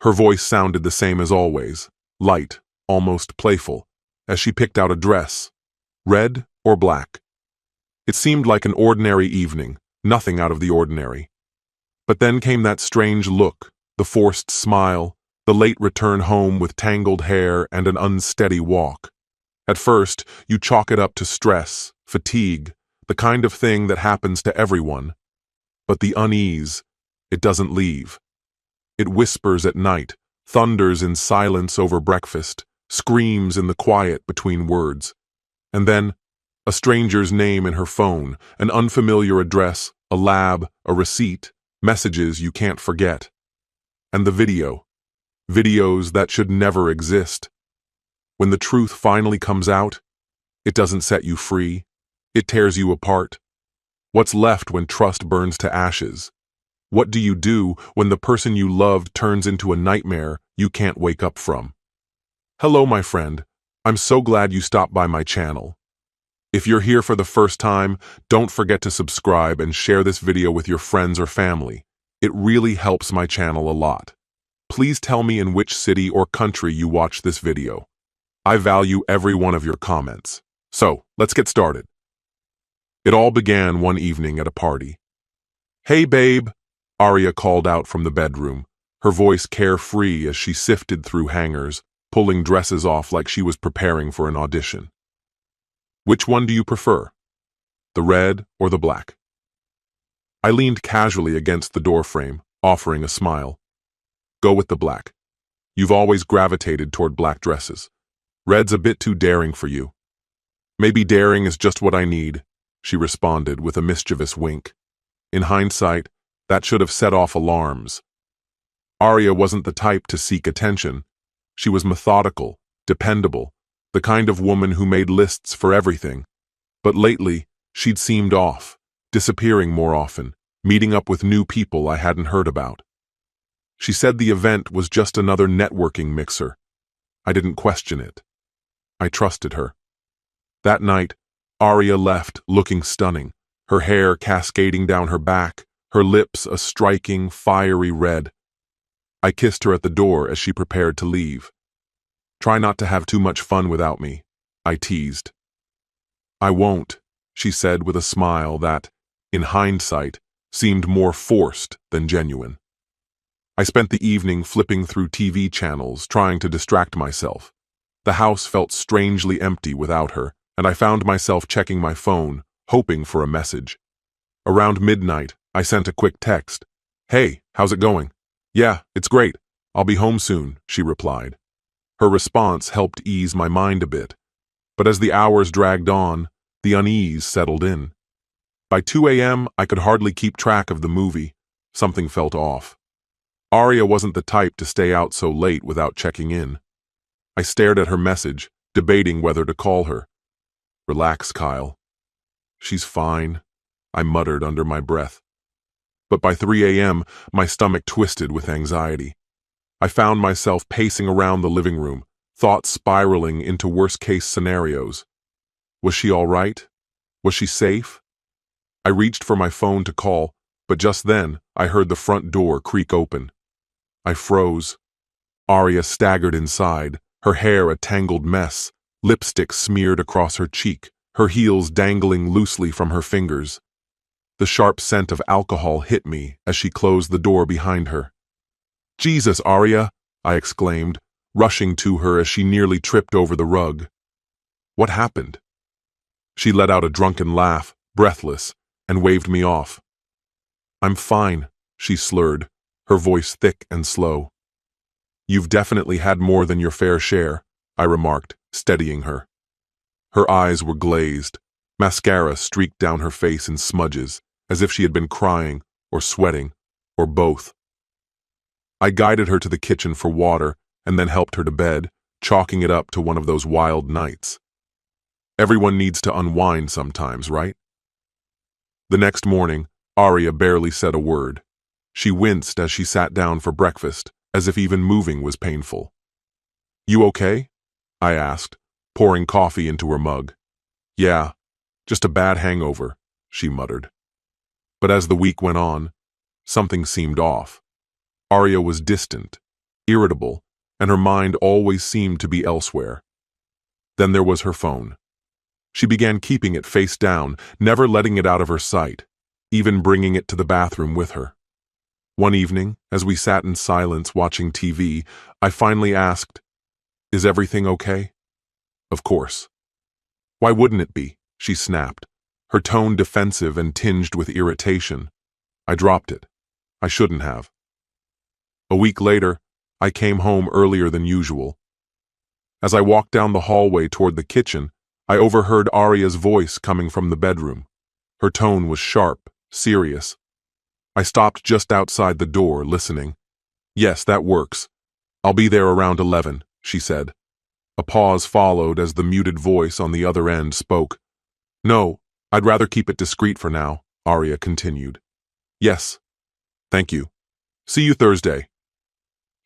Her voice sounded the same as always, light, almost playful, as she picked out a dress, red or black. It seemed like an ordinary evening, nothing out of the ordinary. But then came that strange look, the forced smile, the late return home with tangled hair and an unsteady walk. At first, you chalk it up to stress, fatigue, the kind of thing that happens to everyone. But the unease, it doesn't leave. It whispers at night, thunders in silence over breakfast, screams in the quiet between words. And then, a stranger's name in her phone, an unfamiliar address, a lab, a receipt, messages you can't forget. And the video. Videos that should never exist. When the truth finally comes out, it doesn't set you free. It tears you apart. What's left when trust burns to ashes? What do you do when the person you loved turns into a nightmare you can't wake up from? Hello, my friend. I'm so glad you stopped by my channel. If you're here for the first time, don't forget to subscribe and share this video with your friends or family. It really helps my channel a lot. Please tell me in which city or country you watch this video. I value every one of your comments. So, let's get started. It all began one evening at a party. "Hey, babe," Arya called out from the bedroom, her voice carefree as she sifted through hangers, pulling dresses off like she was preparing for an audition. "Which one do you prefer? The red or the black?" I leaned casually against the doorframe, offering a smile. "Go with the black. You've always gravitated toward black dresses. Red's a bit too daring for you." "Maybe daring is just what I need," she responded with a mischievous wink. In hindsight, that should have set off alarms. Arya wasn't the type to seek attention. She was methodical, dependable, the kind of woman who made lists for everything. But lately, she'd seemed off, disappearing more often, meeting up with new people I hadn't heard about. She said the event was just another networking mixer. I didn't question it. I trusted her. That night, Arya left looking stunning, her hair cascading down her back, her lips a striking, fiery red. I kissed her at the door as she prepared to leave. "Try not to have too much fun without me," I teased. "I won't," she said with a smile that, in hindsight, seemed more forced than genuine. I spent the evening flipping through TV channels, trying to distract myself. The house felt strangely empty without her, and I found myself checking my phone, hoping for a message. Around midnight, I sent a quick text. "Hey, how's it going?" "Yeah, it's great. I'll be home soon," she replied. Her response helped ease my mind a bit. But as the hours dragged on, the unease settled in. By 2 a.m., I could hardly keep track of the movie. Something felt off. Arya wasn't the type to stay out so late without checking in. I stared at her message, debating whether to call her. "Relax, Kyle." "She's fine," I muttered under my breath. But by 3 a.m., my stomach twisted with anxiety. I found myself pacing around the living room, thoughts spiraling into worst-case scenarios. Was she all right? Was she safe? I reached for my phone to call, but just then I heard the front door creak open. I froze. Arya staggered inside, her hair a tangled mess, lipstick smeared across her cheek, her heels dangling loosely from her fingers. The sharp scent of alcohol hit me as she closed the door behind her. "Jesus, Arya!" I exclaimed, rushing to her as she nearly tripped over the rug. "What happened?" She let out a drunken laugh, breathless, and waved me off. "I'm fine," she slurred, her voice thick and slow. "You've definitely had more than your fair share," I remarked, steadying her. Her eyes were glazed, mascara streaked down her face in smudges, as if she had been crying, or sweating, or both. I guided her to the kitchen for water and then helped her to bed, chalking it up to one of those wild nights. Everyone needs to unwind sometimes, right? The next morning, Arya barely said a word. She winced as she sat down for breakfast, as if even moving was painful. "You okay?" I asked, pouring coffee into her mug. "Yeah, just a bad hangover," she muttered. But as the week went on, something seemed off. Arya was distant, irritable, and her mind always seemed to be elsewhere. Then there was her phone. She began keeping it face down, never letting it out of her sight, even bringing it to the bathroom with her. One evening, as we sat in silence watching TV, I finally asked, "Is everything okay?" "Of course." "Why wouldn't it be?" she snapped, her tone defensive and tinged with irritation. I dropped it. I shouldn't have. A week later, I came home earlier than usual. As I walked down the hallway toward the kitchen, I overheard Aria's voice coming from the bedroom. Her tone was sharp, serious. I stopped just outside the door, listening. "Yes, that works. I'll be there around 11, she said. A pause followed as the muted voice on the other end spoke. "No, I'd rather keep it discreet for now," Aria continued. "Yes. Thank you. See you Thursday."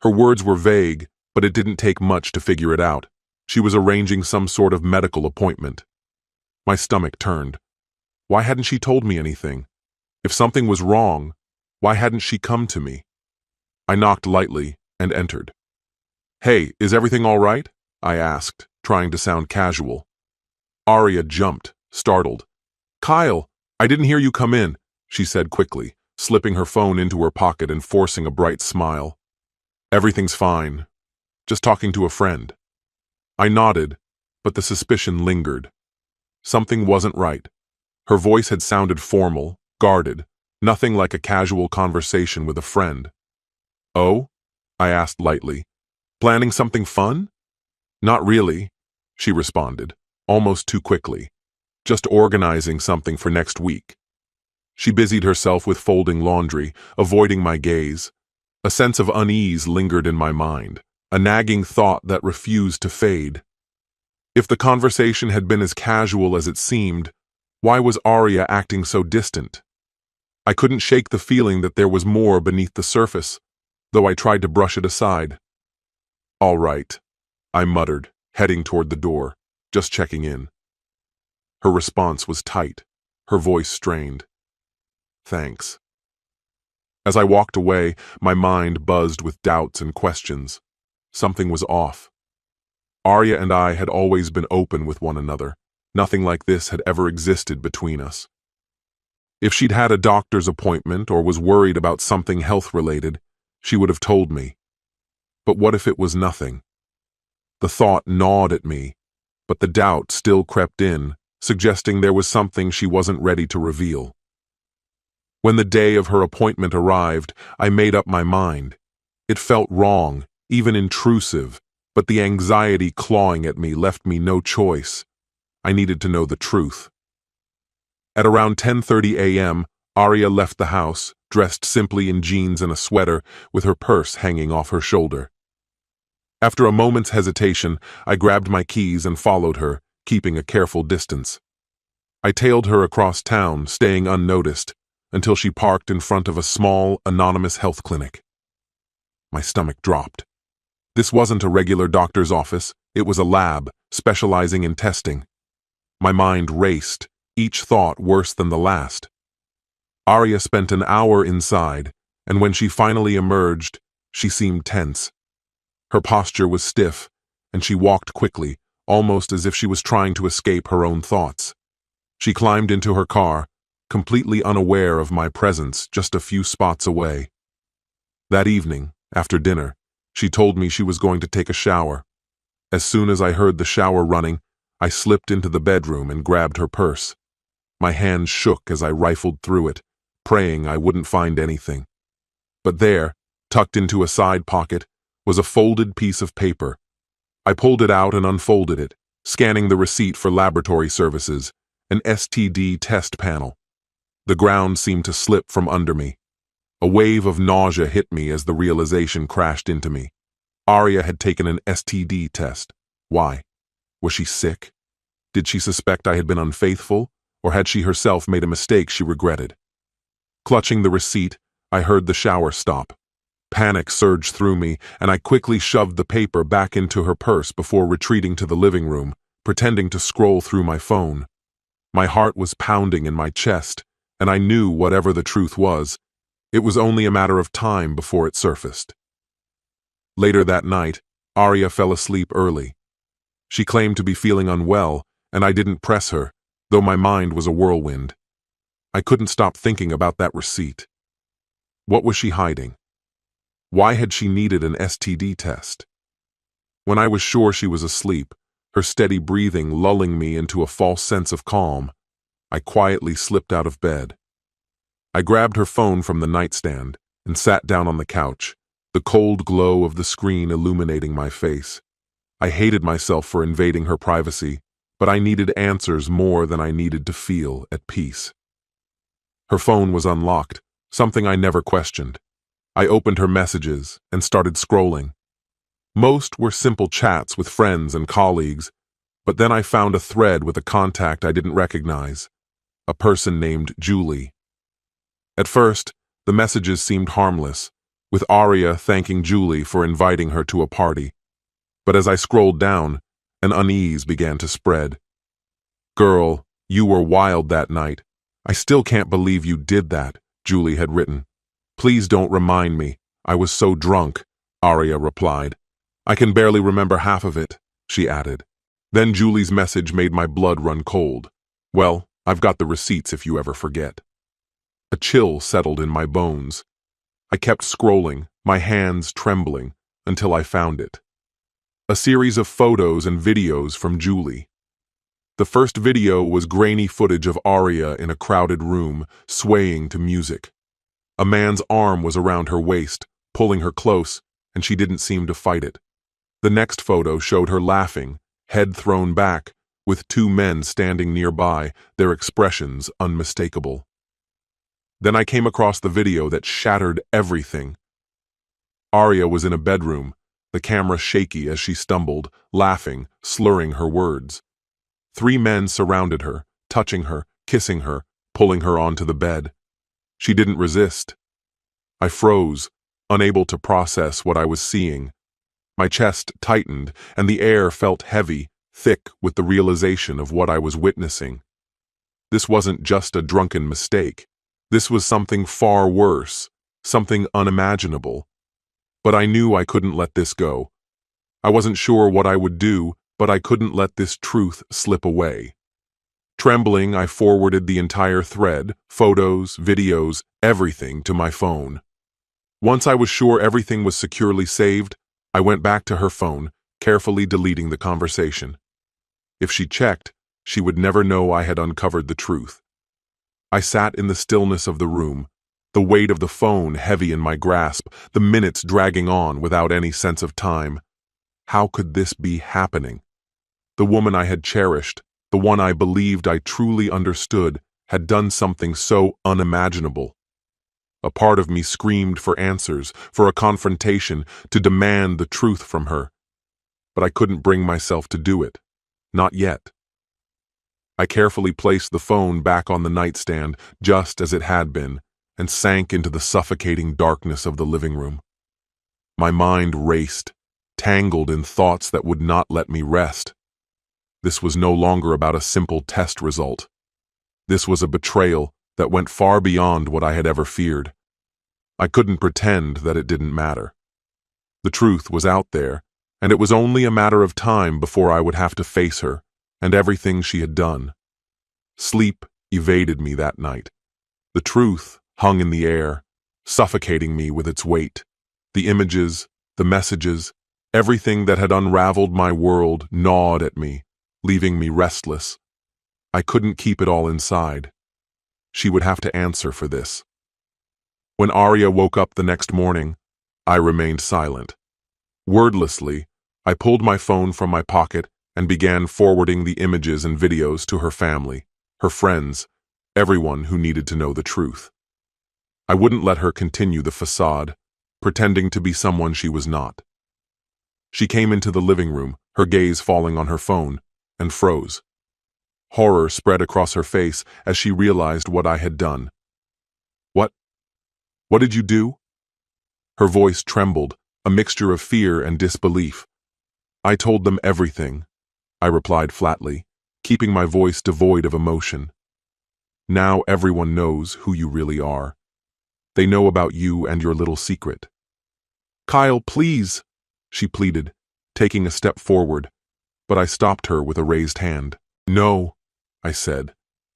Her words were vague, but it didn't take much to figure it out. She was arranging some sort of medical appointment. My stomach turned. Why hadn't she told me anything? If something was wrong, why hadn't she come to me? I knocked lightly and entered. "Hey, is everything all right?" I asked, trying to sound casual. Aria jumped, startled. "Kyle, I didn't hear you come in," she said quickly, slipping her phone into her pocket and forcing a bright smile. "Everything's fine. Just talking to a friend." I nodded, but the suspicion lingered. Something wasn't right. Her voice had sounded formal, guarded, nothing like a casual conversation with a friend. "Oh?" I asked lightly. "Planning something fun?" "Not really," she responded, almost too quickly. "Just organizing something for next week." She busied herself with folding laundry, avoiding my gaze. A sense of unease lingered in my mind, a nagging thought that refused to fade. If the conversation had been as casual as it seemed, why was Aria acting so distant? I couldn't shake the feeling that there was more beneath the surface, though I tried to brush it aside. "All right," I muttered, heading toward the door, just checking in. Her response was tight, her voice strained. "Thanks." As I walked away, my mind buzzed with doubts and questions. Something was off. Aria and I had always been open with one another. Nothing like this had ever existed between us. If she'd had a doctor's appointment or was worried about something health-related, she would have told me. But what if it was nothing? The thought gnawed at me, but the doubt still crept in, suggesting there was something she wasn't ready to reveal. When the day of her appointment arrived, I made up my mind. It felt wrong, even intrusive, but the anxiety clawing at me left me no choice. I needed to know the truth. At around 10:30 a.m., Aria left the house, dressed simply in jeans and a sweater, with her purse hanging off her shoulder. After a moment's hesitation, I grabbed my keys and followed her, keeping a careful distance. I tailed her across town, staying unnoticed, until she parked in front of a small, anonymous health clinic. My stomach dropped. This wasn't a regular doctor's office, it was a lab, specializing in testing. My mind raced, each thought worse than the last. Aria spent an hour inside, and when she finally emerged, she seemed tense. Her posture was stiff, and she walked quickly, almost as if she was trying to escape her own thoughts. She climbed into her car, completely unaware of my presence just a few spots away. That evening, after dinner, she told me she was going to take a shower. As soon as I heard the shower running, I slipped into the bedroom and grabbed her purse. My hands shook as I rifled through it, praying I wouldn't find anything. But there, tucked into a side pocket, was a folded piece of paper. I pulled it out and unfolded it, scanning the receipt for laboratory services, an STD test panel. The ground seemed to slip from under me. A wave of nausea hit me as the realization crashed into me. Aria had taken an STD test. Why? Was she sick? Did she suspect I had been unfaithful, or had she herself made a mistake she regretted? Clutching the receipt, I heard the shower stop. Panic surged through me, and I quickly shoved the paper back into her purse before retreating to the living room, pretending to scroll through my phone. My heart was pounding in my chest, and I knew whatever the truth was, it was only a matter of time before it surfaced. Later that night, Arya fell asleep early. She claimed to be feeling unwell, and I didn't press her, though my mind was a whirlwind. I couldn't stop thinking about that receipt. What was she hiding? Why had she needed an STD test? When I was sure she was asleep, her steady breathing lulling me into a false sense of calm, I quietly slipped out of bed. I grabbed her phone from the nightstand and sat down on the couch, the cold glow of the screen illuminating my face. I hated myself for invading her privacy, but I needed answers more than I needed to feel at peace. Her phone was unlocked, something I never questioned. I opened her messages and started scrolling. Most were simple chats with friends and colleagues, but then I found a thread with a contact I didn't recognize, a person named Julie. At first, the messages seemed harmless, with Arya thanking Julie for inviting her to a party. But as I scrolled down, an unease began to spread. "Girl, you were wild that night. I still can't believe you did that," Julie had written. "Please don't remind me. I was so drunk," Arya replied. "I can barely remember half of it," she added. Then Julie's message made my blood run cold. "Well, I've got the receipts if you ever forget." A chill settled in my bones. I kept scrolling, my hands trembling, until I found it. A series of photos and videos from Julie. The first video was grainy footage of Arya in a crowded room, swaying to music. A man's arm was around her waist, pulling her close, and she didn't seem to fight it. The next photo showed her laughing, head thrown back, with two men standing nearby, their expressions unmistakable. Then I came across the video that shattered everything. Arya was in a bedroom, the camera shaky as she stumbled, laughing, slurring her words. 3 men surrounded her, touching her, kissing her, pulling her onto the bed. She didn't resist. I froze, unable to process what I was seeing. My chest tightened, and the air felt heavy, thick with the realization of what I was witnessing. This wasn't just a drunken mistake. This was something far worse, something unimaginable. But I knew I couldn't let this go. I wasn't sure what I would do, but I couldn't let this truth slip away. Trembling, I forwarded the entire thread, photos, videos, everything to my phone. Once I was sure everything was securely saved, I went back to her phone, carefully deleting the conversation. If she checked, she would never know I had uncovered the truth. I sat in the stillness of the room, the weight of the phone heavy in my grasp, the minutes dragging on without any sense of time. How could this be happening? The woman I had cherished, the one I believed I truly understood, had done something so unimaginable. A part of me screamed for answers, for a confrontation, to demand the truth from her. But I couldn't bring myself to do it. Not yet. I carefully placed the phone back on the nightstand, just as it had been, and sank into the suffocating darkness of the living room. My mind raced, tangled in thoughts that would not let me rest. This was no longer about a simple test result. This was a betrayal that went far beyond what I had ever feared. I couldn't pretend that it didn't matter. The truth was out there, and it was only a matter of time before I would have to face her and everything she had done. Sleep evaded me that night. The truth hung in the air, suffocating me with its weight. The images, the messages, everything that had unraveled my world gnawed at me, leaving me restless. I couldn't keep it all inside. She would have to answer for this. When Arya woke up the next morning, I remained silent. Wordlessly, I pulled my phone from my pocket and began forwarding the images and videos to her family, her friends, everyone who needed to know the truth. I wouldn't let her continue the facade, pretending to be someone she was not. She came into the living room, her gaze falling on her phone, and froze. Horror spread across her face as she realized what I had done. What did you do?" Her voice trembled, a mixture of fear and disbelief. "I told them everything," I replied flatly, keeping my voice devoid of emotion. "Now everyone knows who you really are. They know about you and your little secret." "Kyle, please!" she pleaded, taking a step forward, but I stopped her with a raised hand. No, I said,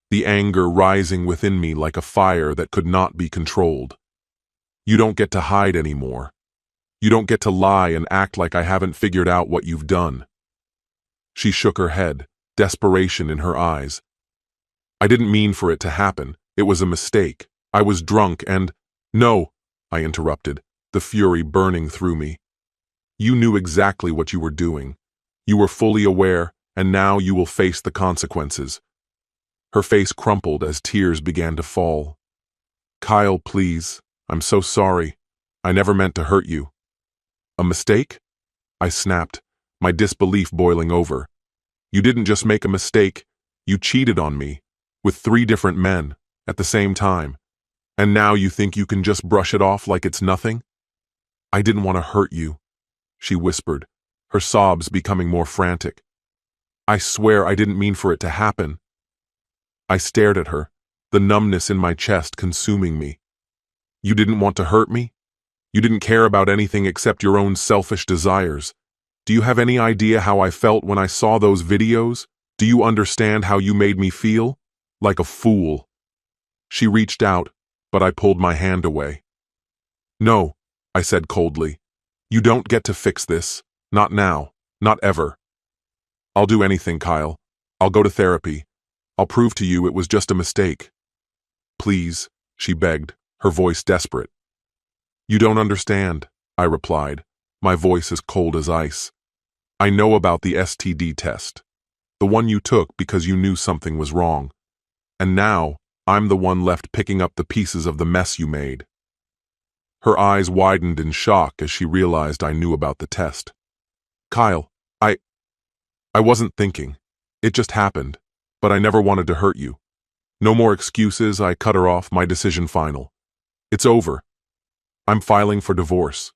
the anger rising within me like a fire that could not be controlled. You don't get to hide anymore. You don't get to lie and act like I haven't figured out what you've done. She shook her head, desperation in her eyes. I didn't mean for it to happen. It was a mistake. I was drunk and— No, I interrupted, the fury burning through me. You knew exactly what you were doing. You were fully aware, and now you will face the consequences. Her face crumpled as tears began to fall. Kyle, please, I'm so sorry. I never meant to hurt you. A mistake? I snapped, my disbelief boiling over. You didn't just make a mistake, you cheated on me, with 3 different men, at the same time. And now you think you can just brush it off like it's nothing? I didn't want to hurt you, she whispered, her sobs becoming more frantic. I swear I didn't mean for it to happen. I stared at her, the numbness in my chest consuming me. You didn't want to hurt me? You didn't care about anything except your own selfish desires. Do you have any idea how I felt when I saw those videos? Do you understand how you made me feel? Like a fool. She reached out, but I pulled my hand away. No, I said coldly. You don't get to fix this. Not now. Not ever. I'll do anything, Kyle. I'll go to therapy. I'll prove to you it was just a mistake. Please, she begged, her voice desperate. You don't understand, I replied, my voice as cold as ice. I know about the STD test. The one you took because you knew something was wrong. And now, I'm the one left picking up the pieces of the mess you made. Her eyes widened in shock as she realized I knew about the test. Kyle, I wasn't thinking. It just happened, but I never wanted to hurt you. No more excuses, I cut her off, my decision final. It's over. I'm filing for divorce.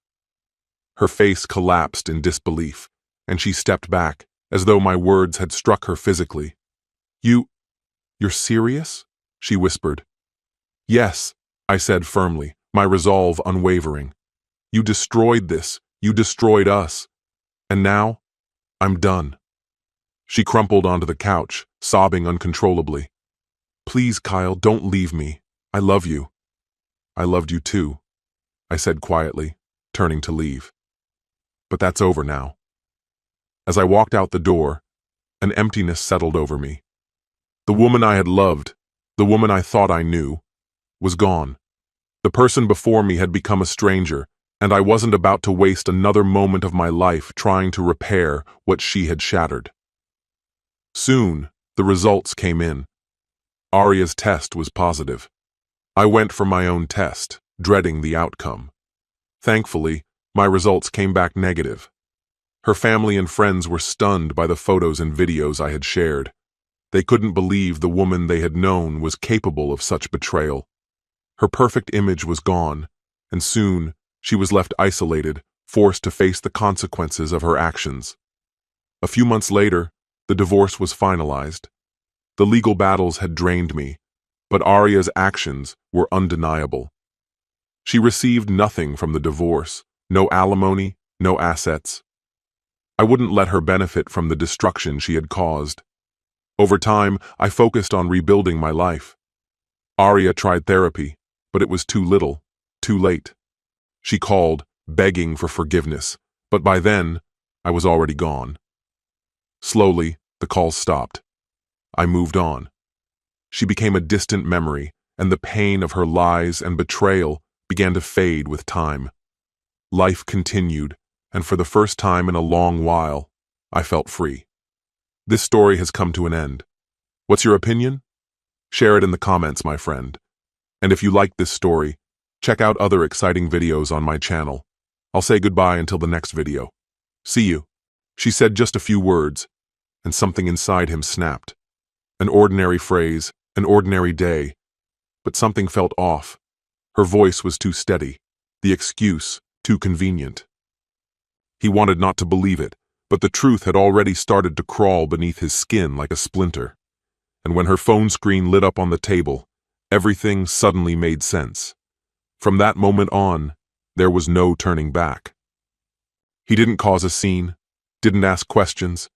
Her face collapsed in disbelief, and she stepped back, as though my words had struck her physically. You're serious? She whispered. Yes, I said firmly, my resolve unwavering. You destroyed this. You destroyed us. And now, I'm done. She crumpled onto the couch, sobbing uncontrollably. Please, Kyle, don't leave me. I love you. I loved you too, I said quietly, turning to leave. But that's over now. As I walked out the door, an emptiness settled over me. The woman I had loved, the woman I thought I knew, was gone. The person before me had become a stranger, and I wasn't about to waste another moment of my life trying to repair what she had shattered. Soon, the results came in. Aria's test was positive. I went for my own test, dreading the outcome. Thankfully, my results came back negative. Her family and friends were stunned by the photos and videos I had shared. They couldn't believe the woman they had known was capable of such betrayal. Her perfect image was gone, and soon she was left isolated, forced to face the consequences of her actions. A few months later, the divorce was finalized. The legal battles had drained me, but Aria's actions were undeniable. She received nothing from the divorce, no alimony, no assets. I wouldn't let her benefit from the destruction she had caused. Over time, I focused on rebuilding my life. Aria tried therapy, but it was too little, too late. She called, begging for forgiveness, but by then, I was already gone. Slowly, the calls stopped. I moved on. She became a distant memory, and the pain of her lies and betrayal began to fade with time. Life continued, and for the first time in a long while, I felt free. This story has come to an end. What's your opinion? Share it in the comments, my friend. And if you liked this story, check out other exciting videos on my channel. I'll say goodbye until the next video. See you. She said just a few words, and something inside him snapped. An ordinary phrase, an ordinary day, but something felt off. Her voice was too steady, the excuse too convenient. He wanted not to believe it, but the truth had already started to crawl beneath his skin like a splinter. And when her phone screen lit up on the table, everything suddenly made sense. From that moment on, there was no turning back. He didn't cause a scene, didn't ask questions.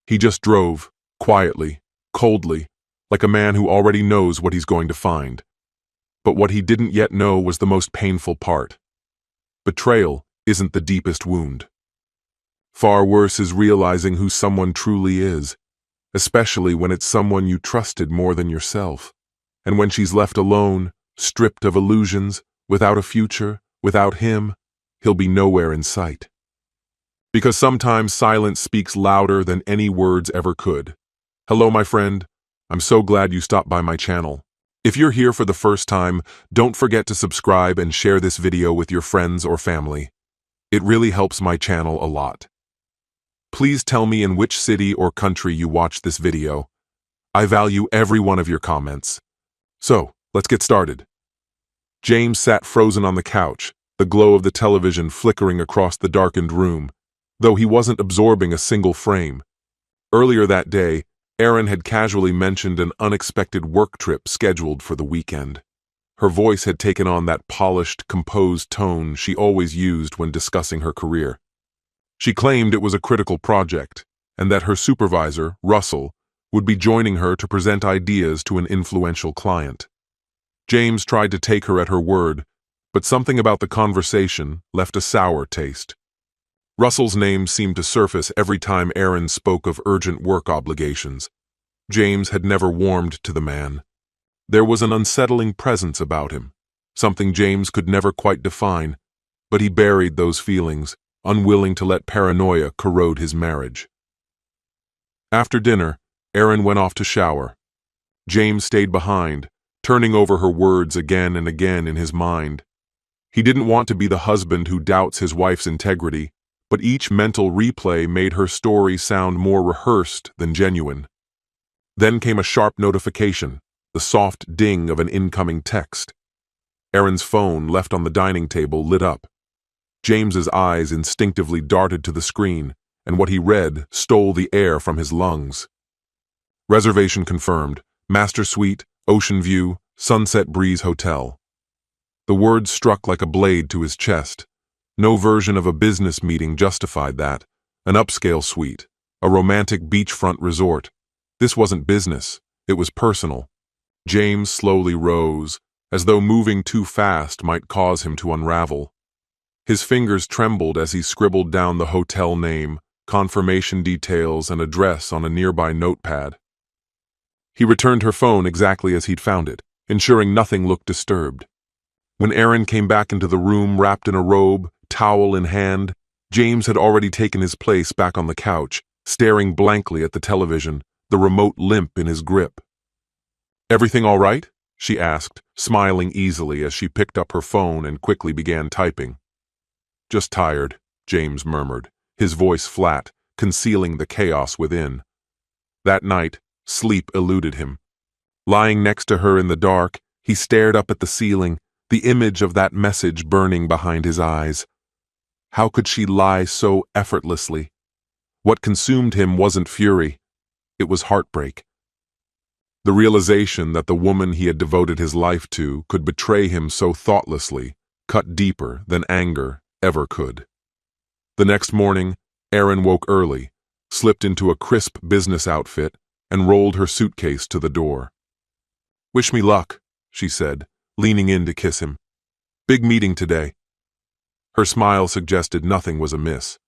He just drove, quietly, coldly, like a man who already knows what he's going to find. But what he didn't yet know was the most painful part. Betrayal isn't the deepest wound. Far worse is realizing who someone truly is, especially when it's someone you trusted more than yourself. And when she's left alone, stripped of illusions, without a future, without him, he'll be nowhere in sight. Because sometimes silence speaks louder than any words ever could. Hello, my friend. I'm so glad you stopped by my channel. If you're here for the first time, don't forget to subscribe and share this video with your friends or family. It really helps my channel a lot. Please tell me in which city or country you watched this video. I value every one of your comments. So, let's get started. James sat frozen on the couch, the glow of the television flickering across the darkened room, though he wasn't absorbing a single frame. Earlier that day, Erin had casually mentioned an unexpected work trip scheduled for the weekend. Her voice had taken on that polished, composed tone she always used when discussing her career. She claimed it was a critical project, and that her supervisor, Russell, would be joining her to present ideas to an influential client. James tried to take her at her word, but something about the conversation left a sour taste. Russell's name seemed to surface every time Erin spoke of urgent work obligations. James had never warmed to the man. There was an unsettling presence about him, something James could never quite define, but he buried those feelings, unwilling to let paranoia corrode his marriage. After dinner, Erin went off to shower. James stayed behind, turning over her words again and again in his mind. He didn't want to be the husband who doubts his wife's integrity, but each mental replay made her story sound more rehearsed than genuine. Then came a sharp notification, the soft ding of an incoming text. Erin's phone, left on the dining table, lit up. James's eyes instinctively darted to the screen, and what he read stole the air from his lungs. Reservation confirmed. Master Suite, Ocean View, Sunset Breeze Hotel. The words struck like a blade to his chest. No version of a business meeting justified that. An upscale suite, a romantic beachfront resort. This wasn't business, it was personal. James slowly rose, as though moving too fast might cause him to unravel. His fingers trembled as he scribbled down the hotel name, confirmation details, and address on a nearby notepad. He returned her phone exactly as he'd found it, ensuring nothing looked disturbed. When Erin came back into the room wrapped in a robe, towel in hand, James had already taken his place back on the couch, staring blankly at the television, the remote limp in his grip. "Everything all right?" she asked, smiling easily as she picked up her phone and quickly began typing. "Just tired," James murmured, his voice flat, concealing the chaos within. That night, sleep eluded him. Lying next to her in the dark, he stared up at the ceiling, the image of that message burning behind his eyes. How could she lie so effortlessly? What consumed him wasn't fury. It was heartbreak. The realization that the woman he had devoted his life to could betray him so thoughtlessly cut deeper than anger ever could. The next morning, Erin woke early, slipped into a crisp business outfit, and rolled her suitcase to the door. "Wish me luck," she said, leaning in to kiss him. "Big meeting today." Her smile suggested nothing was amiss.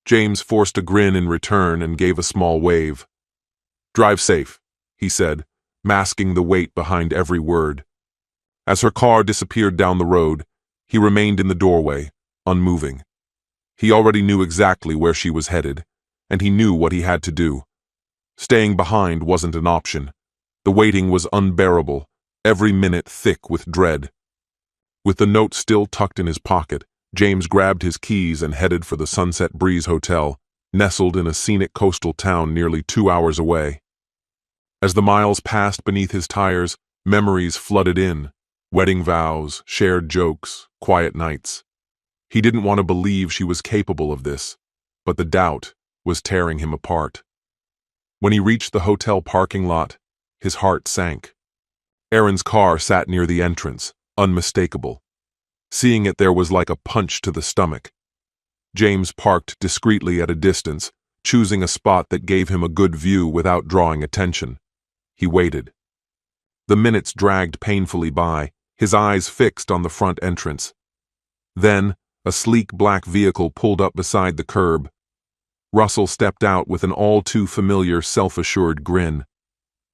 James forced a grin in return and gave a small wave. "Drive safe," he said, masking the weight behind every word. As her car disappeared down the road, he remained in the doorway, unmoving. He already knew exactly where she was headed, and he knew what he had to do. Staying behind wasn't an option. The waiting was unbearable, every minute thick with dread. With the note still tucked in his pocket, James grabbed his keys and headed for the Sunset Breeze Hotel, nestled in a scenic coastal town nearly 2 hours away. As the miles passed beneath his tires, memories flooded in. Wedding vows, shared jokes, quiet nights. He didn't want to believe she was capable of this, but the doubt was tearing him apart. When he reached the hotel parking lot, his heart sank. Erin's car sat near the entrance, unmistakable. Seeing it there was like a punch to the stomach. James parked discreetly at a distance, choosing a spot that gave him a good view without drawing attention. He waited. The minutes dragged painfully by, his eyes fixed on the front entrance. Then, a sleek black vehicle pulled up beside the curb. Russell stepped out with an all-too-familiar self-assured grin.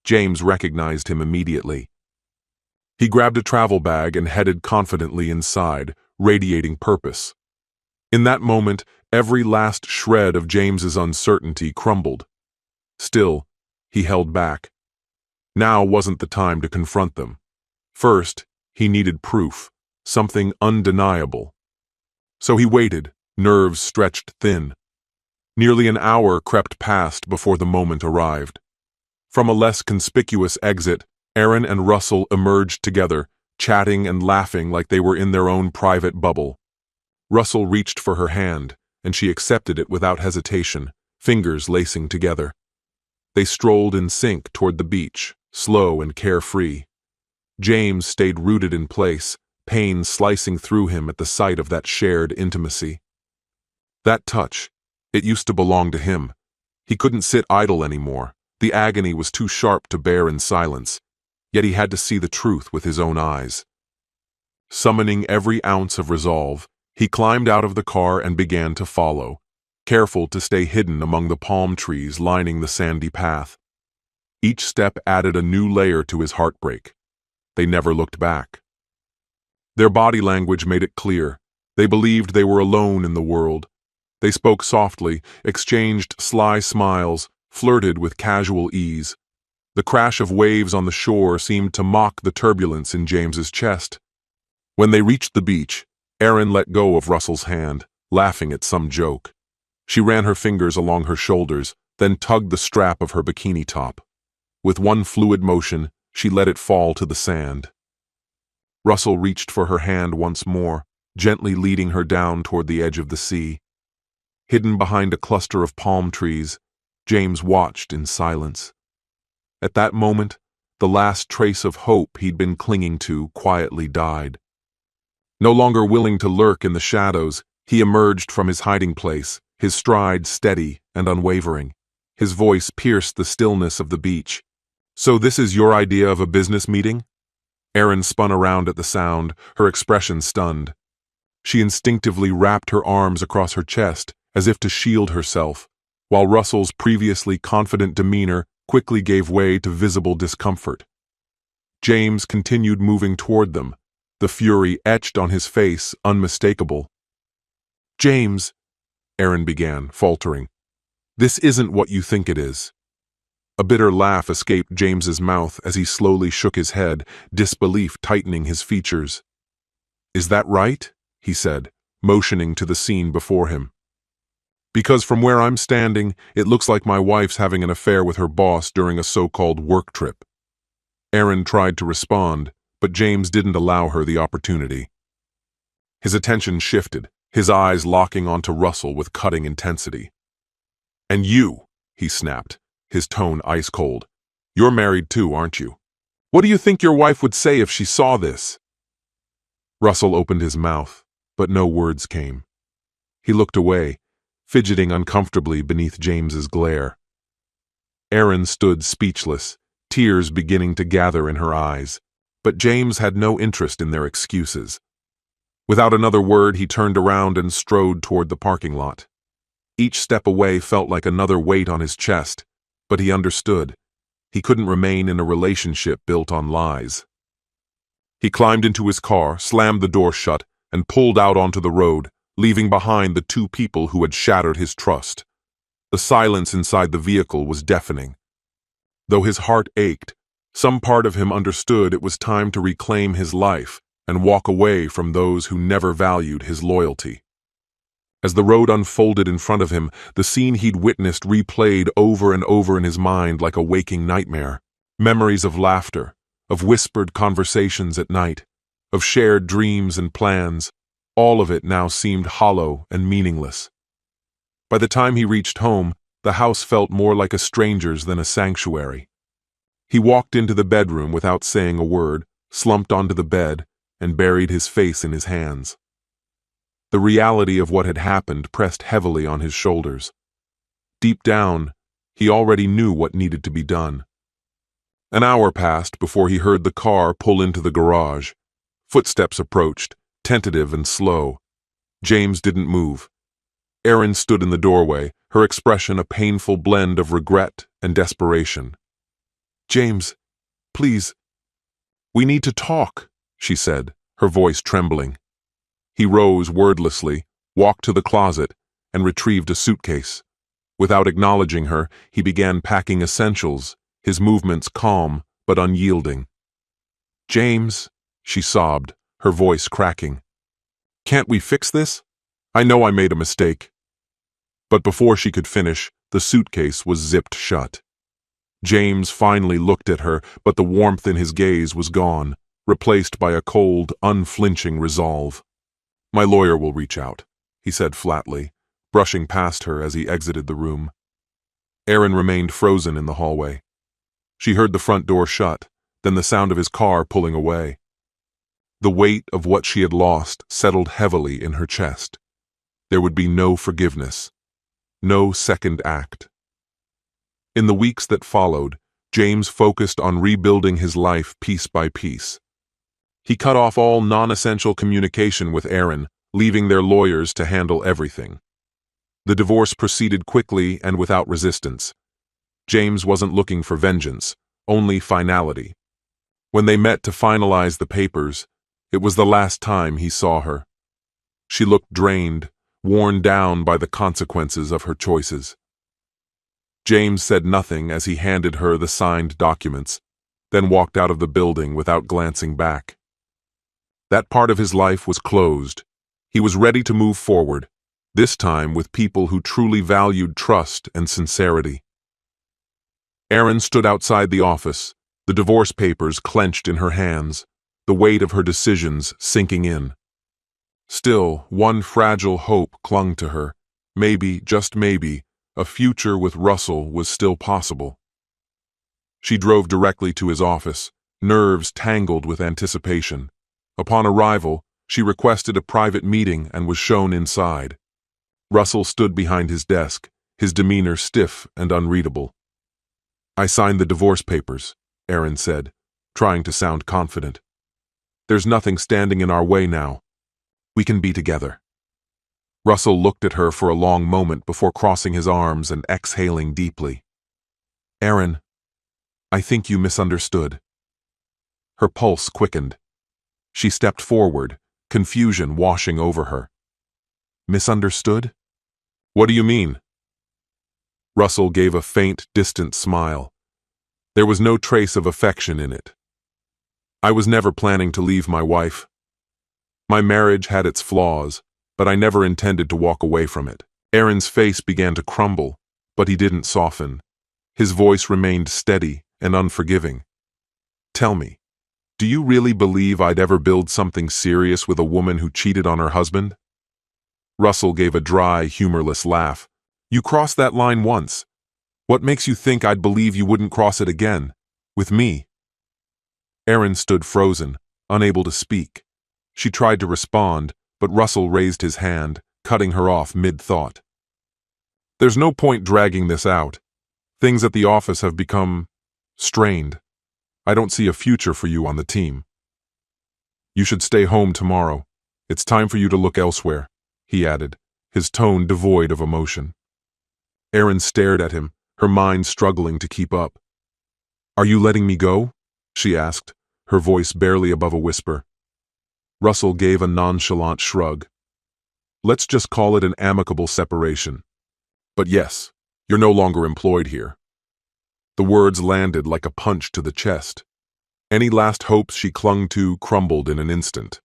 James recognized him immediately. He grabbed a travel bag and headed confidently inside, radiating purpose. In that moment, every last shred of James's uncertainty crumbled. Still, he held back. Now wasn't the time to confront them. First, he needed proof, something undeniable. So he waited, nerves stretched thin. Nearly an hour crept past before the moment arrived. From a less conspicuous exit, Aaron and Russell emerged together, chatting and laughing like they were in their own private bubble. Russell reached for her hand, and she accepted it without hesitation, fingers lacing together. They strolled in sync toward the beach, slow and carefree. James stayed rooted in place, pain slicing through him at the sight of that shared intimacy. That touch, it used to belong to him. He couldn't sit idle anymore. The agony was too sharp to bear in silence, yet he had to see the truth with his own eyes. Summoning every ounce of resolve, he climbed out of the car and began to follow, careful to stay hidden among the palm trees lining the sandy path. Each step added a new layer to his heartbreak. They never looked back. Their body language made it clear. They believed they were alone in the world. They spoke softly, exchanged sly smiles, flirted with casual ease. The crash of waves on the shore seemed to mock the turbulence in James's chest. When they reached the beach, Aaron let go of Russell's hand, laughing at some joke. She ran her fingers along her shoulders, then tugged the strap of her bikini top. With one fluid motion, she let it fall to the sand. Russell reached for her hand once more, gently leading her down toward the edge of the sea. Hidden behind a cluster of palm trees, James watched in silence. At that moment, the last trace of hope he'd been clinging to quietly died. No longer willing to lurk in the shadows, he emerged from his hiding place, his stride steady and unwavering. His voice pierced the stillness of the beach. "So this is your idea of a business meeting?" Aaron spun around at the sound, her expression stunned. She instinctively wrapped her arms across her chest, as if to shield herself, while Russell's previously confident demeanor quickly gave way to visible discomfort. James continued moving toward them, the fury etched on his face unmistakable. "James," Aaron began, faltering, "this isn't what you think it is." A bitter laugh escaped James's mouth as he slowly shook his head, disbelief tightening his features. "Is that right?" he said, motioning to the scene before him. "Because from where I'm standing, it looks like my wife's having an affair with her boss during a so-called work trip." Aaron tried to respond, but James didn't allow her the opportunity. His attention shifted, his eyes locking onto Russell with cutting intensity. "And you," he snapped, his tone ice-cold. "You're married too, aren't you? What do you think your wife would say if she saw this?" Russell opened his mouth, but no words came. He looked away, fidgeting uncomfortably beneath James's glare. Aaron stood speechless, tears beginning to gather in her eyes, but James had no interest in their excuses. Without another word, he turned around and strode toward the parking lot. Each step away felt like another weight on his chest, but he understood. He couldn't remain in a relationship built on lies. He climbed into his car, slammed the door shut, and pulled out onto the road, leaving behind the two people who had shattered his trust. The silence inside the vehicle was deafening. Though his heart ached, some part of him understood it was time to reclaim his life and walk away from those who never valued his loyalty. As the road unfolded in front of him, the scene he'd witnessed replayed over and over in his mind like a waking nightmare. Memories of laughter, of whispered conversations at night, of shared dreams and plans, all of it now seemed hollow and meaningless. By the time he reached home, the house felt more like a stranger's than a sanctuary. He walked into the bedroom without saying a word, slumped onto the bed, and buried his face in his hands. The reality of what had happened pressed heavily on his shoulders. Deep down, he already knew what needed to be done. An hour passed before he heard the car pull into the garage. Footsteps approached, tentative and slow. James didn't move. Erin stood in the doorway, her expression a painful blend of regret and desperation. "James, please." "We need to talk," she said, her voice trembling. He rose wordlessly, walked to the closet, and retrieved a suitcase. Without acknowledging her, he began packing essentials, his movements calm but unyielding. "James," she sobbed, her voice cracking. "Can't we fix this? I know I made a mistake." But before she could finish, the suitcase was zipped shut. James finally looked at her, but the warmth in his gaze was gone, replaced by a cold, unflinching resolve. "My lawyer will reach out," he said flatly, brushing past her as he exited the room. Erin remained frozen in the hallway. She heard the front door shut, then the sound of his car pulling away. The weight of what she had lost settled heavily in her chest. There would be no forgiveness, no second act. In the weeks that followed, James focused on rebuilding his life piece by piece. He cut off all non-essential communication with Erin, leaving their lawyers to handle everything. The divorce proceeded quickly and without resistance. James wasn't looking for vengeance, only finality. When they met to finalize the papers, it was the last time he saw her. She looked drained, worn down by the consequences of her choices. James said nothing as he handed her the signed documents, then walked out of the building without glancing back. That part of his life was closed. He was ready to move forward, this time with people who truly valued trust and sincerity. Erin stood outside the office, the divorce papers clenched in her hands, the weight of her decisions sinking in. Still, one fragile hope clung to her. Maybe, just maybe, a future with Russell was still possible. She drove directly to his office, nerves tangled with anticipation. Upon arrival, she requested a private meeting and was shown inside. Russell stood behind his desk, his demeanor stiff and unreadable. "I signed the divorce papers," Erin said, trying to sound confident. "There's nothing standing in our way now. We can be together." Russell looked at her for a long moment before crossing his arms and exhaling deeply. "Erin, I think you misunderstood." Her pulse quickened. She stepped forward, confusion washing over her. "Misunderstood? What do you mean?" Russell gave a faint, distant smile. There was no trace of affection in it. "I was never planning to leave my wife. My marriage had its flaws, but I never intended to walk away from it." Erin's face began to crumble, but he didn't soften. His voice remained steady and unforgiving. "Tell me, do you really believe I'd ever build something serious with a woman who cheated on her husband?" Russell gave a dry, humorless laugh. "You crossed that line once. What makes you think I'd believe you wouldn't cross it again? With me?" Erin stood frozen, unable to speak. She tried to respond, but Russell raised his hand, cutting her off mid-thought. "There's no point dragging this out. Things at the office have become strained. I don't see a future for you on the team. You should stay home tomorrow. It's time for you to look elsewhere," he added, his tone devoid of emotion. Erin stared at him, her mind struggling to keep up. "Are you letting me go?" she asked, her voice barely above a whisper. Russell gave a nonchalant shrug. "Let's just call it an amicable separation. But yes, you're no longer employed here." The words landed like a punch to the chest. Any last hopes she clung to crumbled in an instant.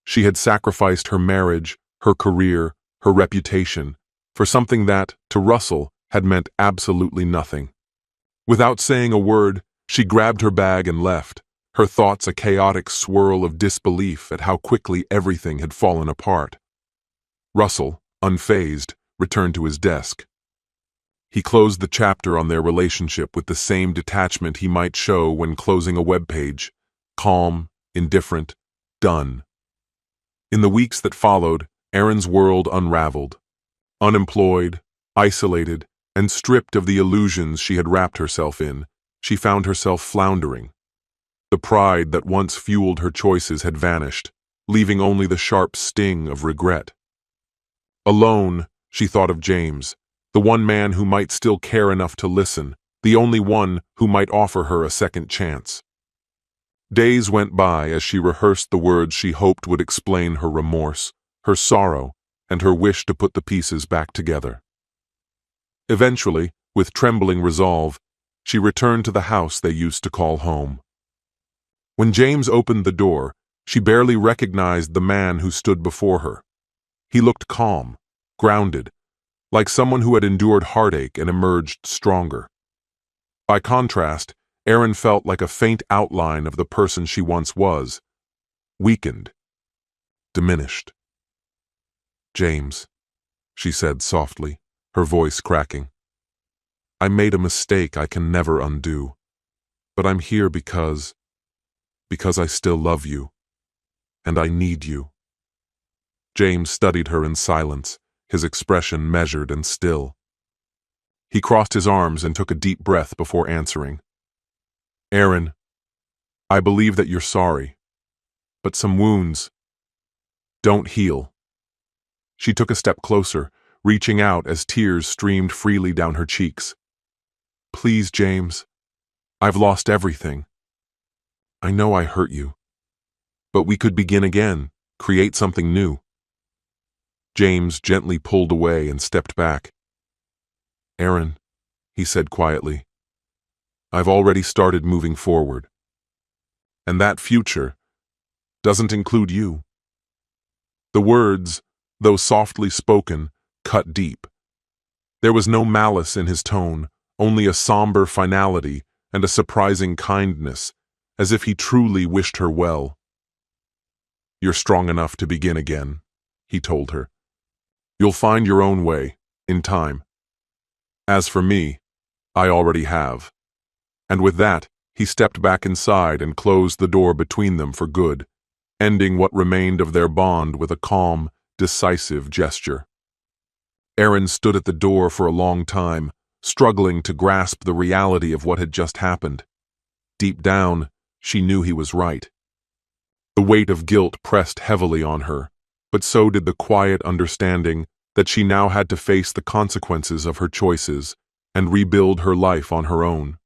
She had sacrificed her marriage, her career, her reputation, for something that, to Russell, had meant absolutely nothing. Without saying a word, she grabbed her bag and left, her thoughts a chaotic swirl of disbelief at how quickly everything had fallen apart. Russell, unfazed, returned to his desk. He closed the chapter on their relationship with the same detachment he might show when closing a web page. Calm, indifferent, done. In the weeks that followed, Erin's world unraveled. Unemployed, isolated, and stripped of the illusions she had wrapped herself in, she found herself floundering. The pride that once fueled her choices had vanished, leaving only the sharp sting of regret. Alone, she thought of James, the one man who might still care enough to listen, the only one who might offer her a second chance. Days went by as she rehearsed the words she hoped would explain her remorse, her sorrow, and her wish to put the pieces back together. Eventually, with trembling resolve, she returned to the house they used to call home. When James opened the door, she barely recognized the man who stood before her. He looked calm, grounded, like someone who had endured heartache and emerged stronger. By contrast, Erin felt like a faint outline of the person she once was, weakened, diminished. "James," she said softly, her voice cracking. "I made a mistake I can never undo, but I'm here because I still love you, and I need you." James studied her in silence, his expression measured and still. He crossed his arms and took a deep breath before answering. "Erin, I believe that you're sorry, but some wounds don't heal." She took a step closer, reaching out as tears streamed freely down her cheeks. "Please, James, I've lost everything. I know I hurt you, but we could begin again, create something new." James gently pulled away and stepped back. "Erin," he said quietly, "I've already started moving forward. And that future doesn't include you." The words, though softly spoken, cut deep. There was no malice in his tone, only a somber finality and a surprising kindness, as if he truly wished her well. "You're strong enough to begin again," he told her. "You'll find your own way, in time. As for me, I already have." And with that, he stepped back inside and closed the door between them for good, ending what remained of their bond with a calm, decisive gesture. Erin stood at the door for a long time, struggling to grasp the reality of what had just happened. Deep down, she knew he was right. The weight of guilt pressed heavily on her, but so did the quiet understanding that she now had to face the consequences of her choices and rebuild her life on her own.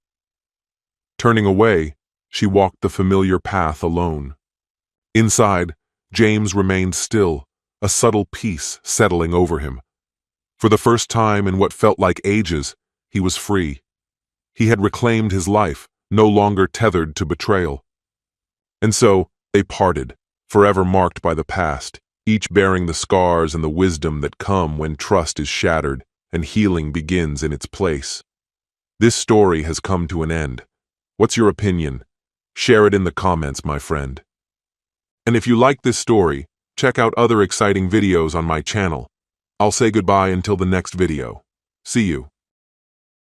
Turning away, she walked the familiar path alone. Inside, James remained still, a subtle peace settling over him. For the first time in what felt like ages, he was free. He had reclaimed his life, no longer tethered to betrayal. And so, they parted, forever marked by the past, each bearing the scars and the wisdom that come when trust is shattered and healing begins in its place. This story has come to an end. What's your opinion? Share it in the comments, my friend. And if you like this story, check out other exciting videos on my channel. I'll say goodbye until the next video. See you.